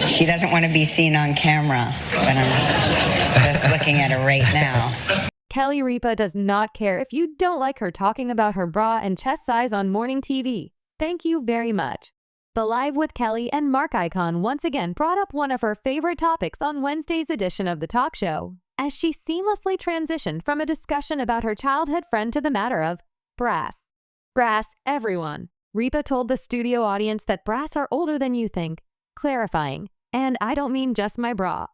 She doesn't want to be seen on camera, but I'm just looking at her right now. Kelly Ripa does not care if you don't like her talking about her bra and chest size on morning TV. Thank you very much. The Live with Kelly and Mark icon once again brought up one of her favorite topics on Wednesday's edition of the talk show, as she seamlessly transitioned from a discussion about her childhood friend to the matter of brass. Brass, everyone. Ripa told the studio audience that brass are older than you think, clarifying, and I don't mean just my bra.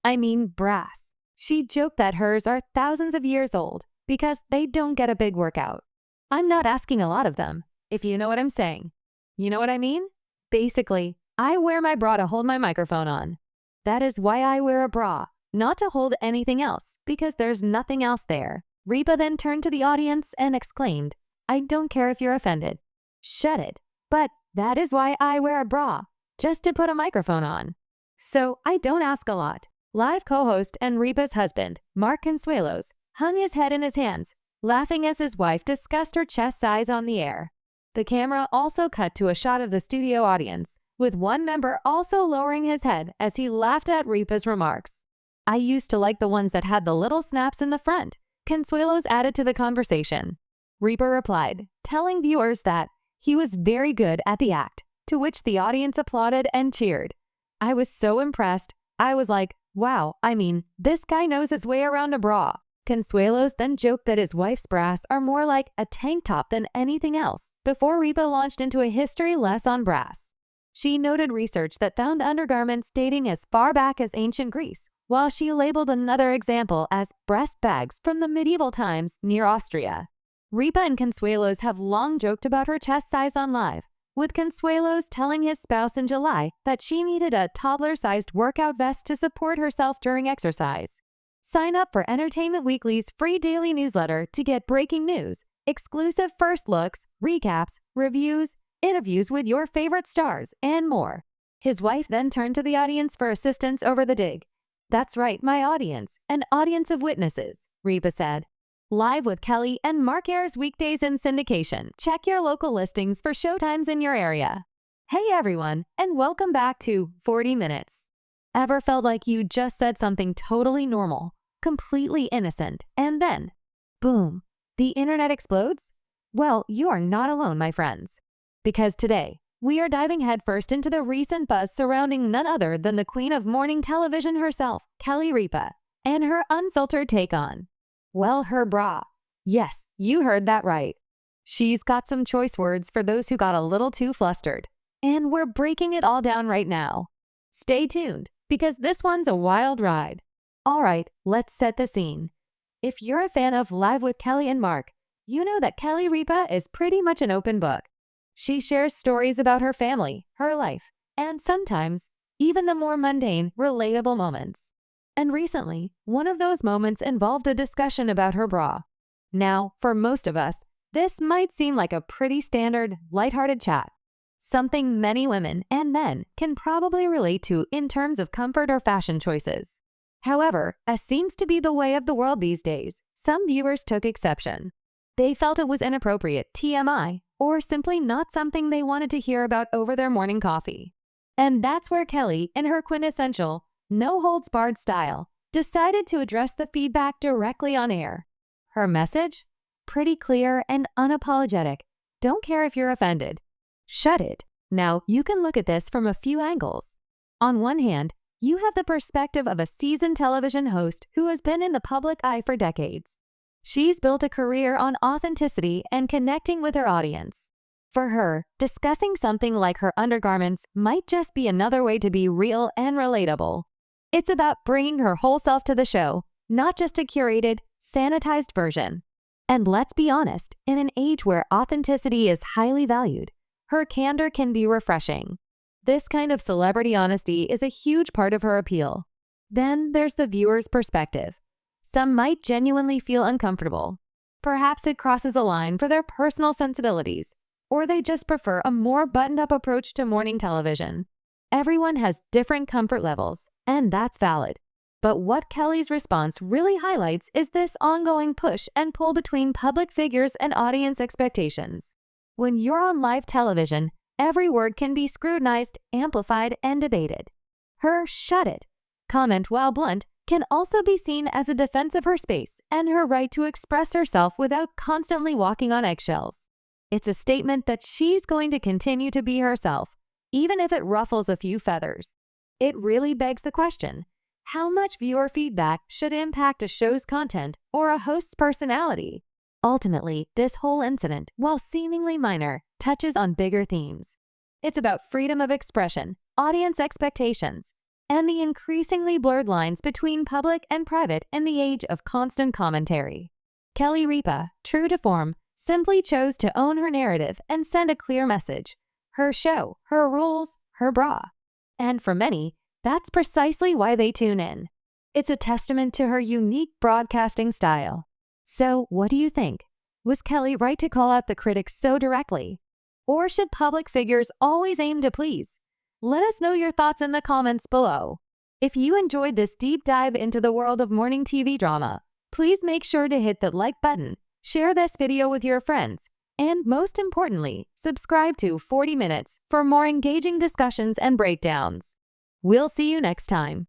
I mean brass. She joked that hers are thousands of years old because they don't get a big workout. I'm not asking a lot of them, if you know what I'm saying. You know what I mean? Basically, I wear my bra to hold my microphone on. That is why I wear a bra, not to hold anything else, because there's nothing else there. Ripa then turned to the audience and exclaimed, I don't care if you're offended. Shut it. But that is why I wear a bra, just to put a microphone on. So I don't ask a lot. Live co-host and Ripa's husband, Mark Consuelos, hung his head in his hands, laughing as his wife discussed her chest size on the air. The camera also cut to a shot of the studio audience, with one member also lowering his head as he laughed at Ripa's remarks. I used to like the ones that had the little snaps in the front, Consuelos added to the conversation. Ripa replied, telling viewers that he was very good at the act, to which the audience applauded and cheered. I was so impressed. I was like, wow, I mean, this guy knows his way around a bra. Consuelos then joked that his wife's brass are more like a tank top than anything else, before Ripa launched into a history lesson on brass. She noted research that found undergarments dating as far back as ancient Greece, while she labeled another example as breast bags from the medieval times near Austria. Ripa and Consuelos have long joked about her chest size on Live, with Consuelos telling his spouse in July that she needed a toddler-sized workout vest to support herself during exercise. Sign up for Entertainment Weekly's free daily newsletter to get breaking news, exclusive first looks, recaps, reviews, interviews with your favorite stars, and more. His wife then turned to the audience for assistance over the dig. That's right, my audience, an audience of witnesses, Ripa said. Live with Kelly and Mark airs weekdays in syndication. Check your local listings for showtimes in your area. Hey everyone, and welcome back to 40 Minutes. Ever felt like you just said something totally normal, completely innocent, and then, boom, the internet explodes? Well, you are not alone, my friends. Because today, we are diving headfirst into the recent buzz surrounding none other than the queen of morning television herself, Kelly Ripa, and her unfiltered take on, well, her bra. Yes, you heard that right. She's got some choice words for those who got a little too flustered, and we're breaking it all down right now. Stay tuned, because this one's a wild ride. All right, let's set the scene. If you're a fan of Live with Kelly and Mark, you know that Kelly Ripa is pretty much an open book. She shares stories about her family, her life, and sometimes even the more mundane, relatable moments. And recently, one of those moments involved a discussion about her bra. Now, for most of us, this might seem like a pretty standard, lighthearted chat. Something many women and men can probably relate to in terms of comfort or fashion choices. However, as seems to be the way of the world these days, some viewers took exception. They felt it was inappropriate, TMI, or simply not something they wanted to hear about over their morning coffee. And that's where Kelly, in her quintessential, no-holds-barred style, decided to address the feedback directly on air. Her message? Pretty clear and unapologetic. Don't care if you're offended. Shut it. Now, you can look at this from a few angles. On one hand, you have the perspective of a seasoned television host who has been in the public eye for decades. She's built a career on authenticity and connecting with her audience. For her, discussing something like her undergarments might just be another way to be real and relatable. It's about bringing her whole self to the show, not just a curated, sanitized version. And let's be honest, in an age where authenticity is highly valued, her candor can be refreshing. This kind of celebrity honesty is a huge part of her appeal. Then there's the viewer's perspective. Some might genuinely feel uncomfortable. Perhaps it crosses a line for their personal sensibilities, or they just prefer a more buttoned-up approach to morning television. Everyone has different comfort levels, and that's valid. But what Kelly's response really highlights is this ongoing push and pull between public figures and audience expectations. When you're on live television, every word can be scrutinized, amplified, and debated. Her "shut it" comment, while blunt, can also be seen as a defense of her space and her right to express herself without constantly walking on eggshells. It's a statement that she's going to continue to be herself, even if it ruffles a few feathers. It really begs the question, how much viewer feedback should impact a show's content or a host's personality? Ultimately, this whole incident, while seemingly minor, touches on bigger themes. It's about freedom of expression, audience expectations, and the increasingly blurred lines between public and private in the age of constant commentary. Kelly Ripa, true to form, simply chose to own her narrative and send a clear message. Her show, her rules, her bra. And for many, that's precisely why they tune in. It's a testament to her unique broadcasting style. So, what do you think? Was Kelly right to call out the critics so directly? Or should public figures always aim to please? Let us know your thoughts in the comments below. If you enjoyed this deep dive into the world of morning TV drama, please make sure to hit the like button, share this video with your friends, and most importantly, subscribe to 40 Minutes for more engaging discussions and breakdowns. We'll see you next time.